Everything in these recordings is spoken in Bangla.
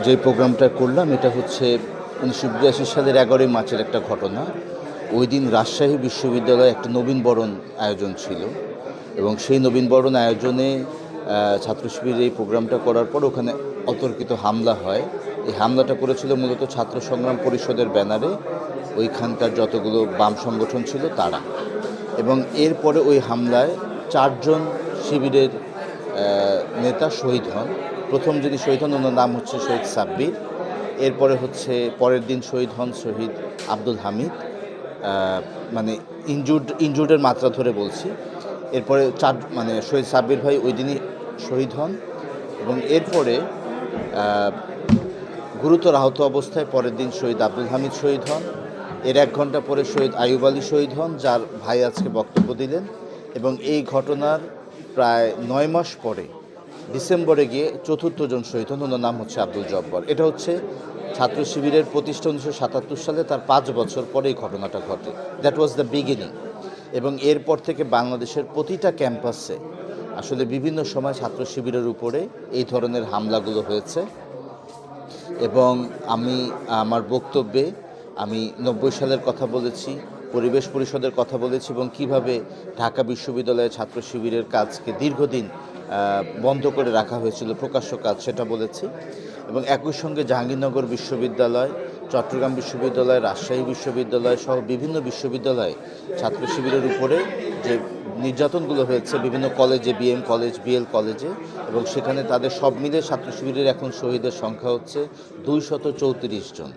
যে প্রোগ্রামটা করলাম এটা হচ্ছে 1982 সালের 11ই মার্চের একটা ঘটনা। ওই দিন রাজশাহী বিশ্ববিদ্যালয়ে একটা নবীনবরণ আয়োজন ছিল এবং সেই নবীনবরণ আয়োজনে ছাত্র শিবিরের এই প্রোগ্রামটা করার পর ওখানে অতর্কিত হামলা হয়। এই হামলাটা করেছিল মূলত ছাত্র সংগ্রাম পরিষদের ব্যানারে ওইখানকার যতগুলো বাম সংগঠন ছিল তারা, এবং এরপরে ওই হামলায় 4 জন শিবিরের নেতা শহীদ হন। প্রথম যিনি শহীদ হন ওনার নাম হচ্ছে শহীদ সাব্বির। এরপরে হচ্ছে পরের দিন শহীদ হন শহীদ আব্দুল হামিদ, মানে ইনজুর্ডের মাত্রা ধরে বলছি। এরপরে শহীদ সাব্বির ভাই ওই দিনই শহীদ হন এবং এরপরে গুরুতর আহত অবস্থায় পরের দিন শহীদ আব্দুল হামিদ শহীদ হন। এর 1 ঘন্টা পরে শহীদ আইয়ুব আলী শহীদ হন, যার ভাই আজকে বক্তব্য দিলেন। এবং এই ঘটনার প্রায় 9 মাস পরে ডিসেম্বরে গিয়ে 4র্থ জন শহীদ হন, ওনার নাম হচ্ছে আব্দুল জব্বার। এটা হচ্ছে ছাত্র শিবিরের প্রতিষ্ঠা 1977 সালে, তার 5 বছর পরে এই ঘটনাটা ঘটে। That was the beginning. এবং এরপর থেকে বাংলাদেশের প্রতিটা ক্যাম্পাসে আসলে বিভিন্ন সময় ছাত্র শিবিরের উপরে এই ধরনের হামলাগুলো হয়েছে। এবং আমি আমার বক্তব্যে 90 সালের কথা বলেছি, পরিবেশ পরিষদের কথা বলেছি এবং কিভাবে ঢাকা বিশ্ববিদ্যালয়ে ছাত্র শিবিরের কাজকে দীর্ঘদিন বন্ধ করে রাখা হয়েছিল, প্রকাশ্য কাজ, সেটা বলেছি। এবং একই সঙ্গে জাহাঙ্গীরনগর বিশ্ববিদ্যালয়, চট্টগ্রাম বিশ্ববিদ্যালয়, রাজশাহী বিশ্ববিদ্যালয় সহ বিভিন্ন বিশ্ববিদ্যালয়ে ছাত্র শিবিরের উপরে যে নির্যাতনগুলো হয়েছে বিভিন্ন কলেজে, বিএম কলেজ, বিএল কলেজে, এবং সেখানে তাদের সব মিলে ছাত্র শিবিরের এখন শহীদের সংখ্যা হচ্ছে 234 জন।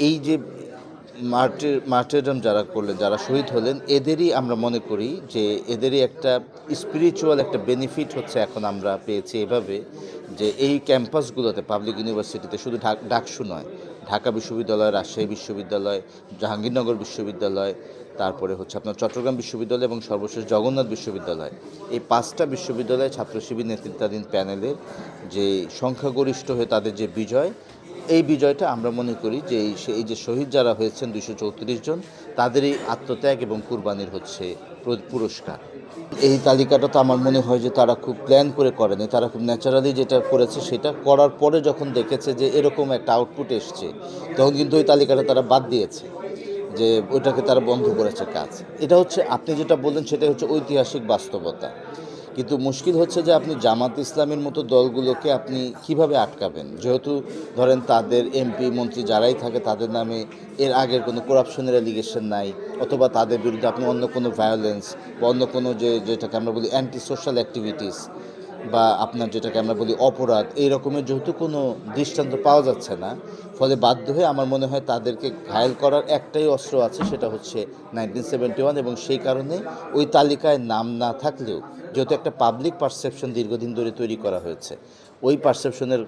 এই যে মার্টিরডম যারা করলেন, যারা শহীদ হলেন, এদেরই আমরা মনে করি যে এদেরই একটা স্পিরিচুয়াল একটা বেনিফিট হচ্ছে এখন আমরা পেয়েছি এভাবে, যে এই ক্যাম্পাসগুলোতে পাবলিক ইউনিভার্সিটিতে শুধু ডাকসু নয়, ঢাকা বিশ্ববিদ্যালয়, রাজশাহী বিশ্ববিদ্যালয়, জাহাঙ্গীরনগর বিশ্ববিদ্যালয়, তারপরে হচ্ছে আপনার চট্টগ্রাম বিশ্ববিদ্যালয় এবং সর্বশেষ জগন্নাথ বিশ্ববিদ্যালয়, এই 5টা বিশ্ববিদ্যালয়ে ছাত্র শিবির নেতৃত্বাধীন প্যানেলের যে সংখ্যাগরিষ্ঠ হয়ে তাদের যে বিজয়, এই বিজয়টা আমরা মনে করি যে এই যে শহীদ যারা হয়েছেন 234 জন, তাদেরই আত্মত্যাগ এবং কুরবানির হচ্ছে পুরস্কার। এই তালিকাটা তো আমার মনে হয় যে তারা খুব প্ল্যান করে করেনি, তারা খুব ন্যাচারালি যেটা করেছে সেটা করার পরে যখন দেখেছে যে এরকম একটা আউটপুট এসছে, তখন কিন্তু ওই তালিকাটা তারা বাদ দিয়েছে, যে ওইটাকে তারা বন্ধ করেছে কাজ। এটা হচ্ছে আপনি যেটা বললেন সেটা হচ্ছে ঐতিহাসিক বাস্তবতা। কিন্তু মুশকিল হচ্ছে যে আপনি জামাত ইসলামের মতো দলগুলোকে আপনি কিভাবে আটকাবেন, যেহেতু ধরেন তাদের এমপি মন্ত্রী যারাই থাকে তাদের নামে এর আগের কোনো করাপশনের অ্যালিগেশন নাই, অথবা তাদের বিরুদ্ধে আপনি অন্য কোনো ভায়োলেন্স বা অন্য কোনো যেটাকে আমরা বলি অ্যান্টি সোশ্যাল অ্যাক্টিভিটিস বা আপনার যেটাকে আমরা বলি অপরাধ, এই রকমের যেহেতু কোনো দৃষ্টান্ত পাওয়া যাচ্ছে না, ফলে বাধ্য হয়ে আমার মনে হয় তাদেরকে ঘায়েল করার একটাই অস্ত্র আছে, সেটা হচ্ছে 1971। এবং সেই কারণে ওই তালিকায় নাম না থাকলেও যেহেতু একটা পাবলিক পারসেপশন দীর্ঘদিন ধরে তৈরি করা হয়েছে, ওই পারসেপশনের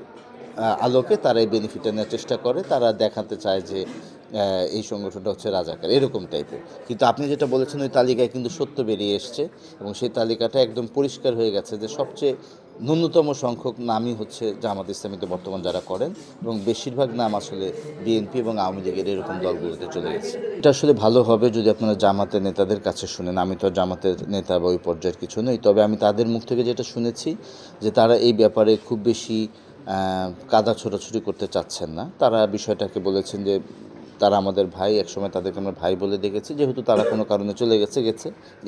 আলোকে তারা এই বেনিফিটটা নেওয়ার চেষ্টা করে। তারা দেখাতে চায় যে এই সংগঠনটা হচ্ছে রাজাকার, এরকম টাইপের। কিন্তু আপনি যেটা বলেছেন ওই তালিকায় কিন্তু সত্য বেরিয়ে এসছে এবং সেই তালিকাটা একদম পরিষ্কার হয়ে গেছে যে সবচেয়ে ন্যূনতম সংখ্যক নামই হচ্ছে জামাত ইসলামীতে বর্তমান যারা করেন, এবং বেশিরভাগ নাম আসলে বিএনপি এবং আওয়ামী লীগের এরকম দলগুলোতে চলে গেছে। এটা আসলে ভালো হবে যদি আপনারা জামাতের নেতাদের কাছে শুনেন। আমি তো জামাতের নেতা বা ওই পর্যায়ের কিছু নই, তবে আমি তাদের মুখ থেকে যেটা শুনেছি যে তারা এই ব্যাপারে খুব বেশি কাদা ছোটাছুটি করতে চাচ্ছেন না। তারা বিষয়টাকে বলেছেন যে তারা আমাদের ভাই, একসময় তাদেরকে আমরা ভাই বলে দেখেছি, যেহেতু তারা কোনো কারণে চলে গেছে।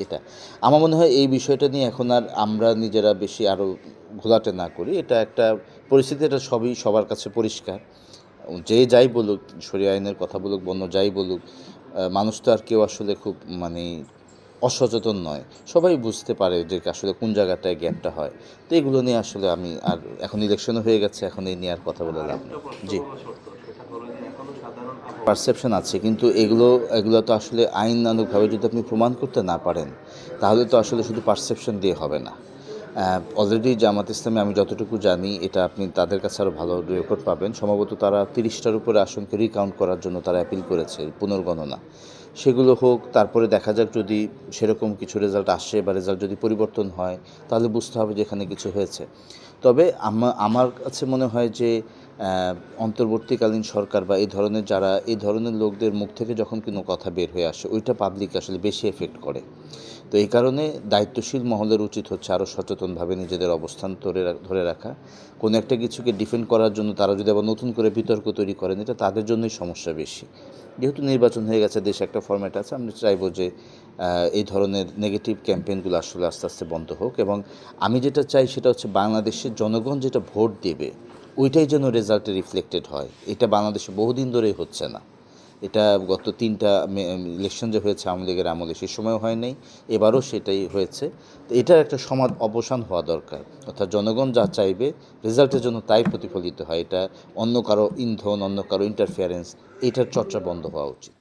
এটা আমার মনে হয় এই বিষয়টা নিয়ে এখন আর আমরা নিজেরা বেশি আরও ঘোলাটে না করি। এটা একটা পরিস্থিতি, এটা সবার কাছে পরিষ্কার। যে যাই বলুক, শরিয়া আইনের কথা বলুক, বন্য যাই বলুক, মানুষ তো আর কেউ আসলে খুব অসচেতন নয়, সবাই বুঝতে পারে যে আসলে কোন জায়গাটায় গ্যাপটা হয়। তো এগুলো নিয়ে আসলে আমি আর এখন ইলেকশনও হয়ে গেছে, এখন এই নিয়ে আর কথা বলে লাভ নেই। জি, পারসেপশন আছে, কিন্তু এগুলো তো আসলে আইনানুগভাবে যদি আপনি প্রমাণ করতে না পারেন, তাহলে তো আসলে শুধু পারসেপশন দিয়ে হবে না। অলরেডি জামাত ইসলামে আমি যতটুকু জানি, এটা আপনি তাদের কাছে আরও ভালো রেকর্ড পাবেন, সম্ভবত তারা 30টার উপরে আসনকে রিকাউন্ট করার জন্য তারা অ্যাপিল করেছে, পুনর্গণনা। সেগুলো হোক, তারপরে দেখা যাক যদি সেরকম কিছু রেজাল্ট আসে বা রেজাল্ট যদি পরিবর্তন হয়, তাহলে বুঝতে হবে যে এখানে কিছু হয়েছে। তবে আমার কাছে মনে হয় যে অন্তর্বর্তীকালীন সরকার বা এই ধরনের যারা এই ধরনের লোকদের মুখ থেকে যখন কোনো কথা বের হয়ে আসে ওইটা পাবলিক আসলে বেশি এফেক্ট করে। তো এই কারণে দায়িত্বশীল মহলের উচিত হচ্ছে আরও সচেতনভাবে নিজেদের অবস্থান ধরে রাখা। কোনো একটা কিছুকে ডিফেন্ড করার জন্য তারা যদি আবার নতুন করে বিতর্ক তৈরি করেন এটা তাদের জন্যই সমস্যা বেশি। যেহেতু নির্বাচন হয়ে গেছে, দেশে একটা ফরম্যাট আছে, আমরা চাইবো যে এই ধরনের নেগেটিভ ক্যাম্পেইনগুলো আসলে আস্তে আস্তে বন্ধ হোক। এবং আমি যেটা চাই সেটা হচ্ছে বাংলাদেশের জনগণ যেটা ভোট দেবে ওইটাই যেন রেজাল্টে রিফ্লেক্টেড হয়। এটা বাংলাদেশে বহুদিন ধরেই হচ্ছে না। এটা গত 3টা ইলেকশন যে হয়েছে আওয়ামী লীগের আমলে সে সময়ও হয় নাই, এবারও সেটাই হয়েছে। তো এটার একটা অবসান হওয়া দরকার, অর্থাৎ জনগণ যা চাইবে রেজাল্টের জন্য তাই প্রতিফলিত হয়। এটা অন্য কারো ইন্ধন, অন্য কারো ইন্টারফিয়ারেন্স, এটার চর্চা বন্ধ হওয়া উচিত।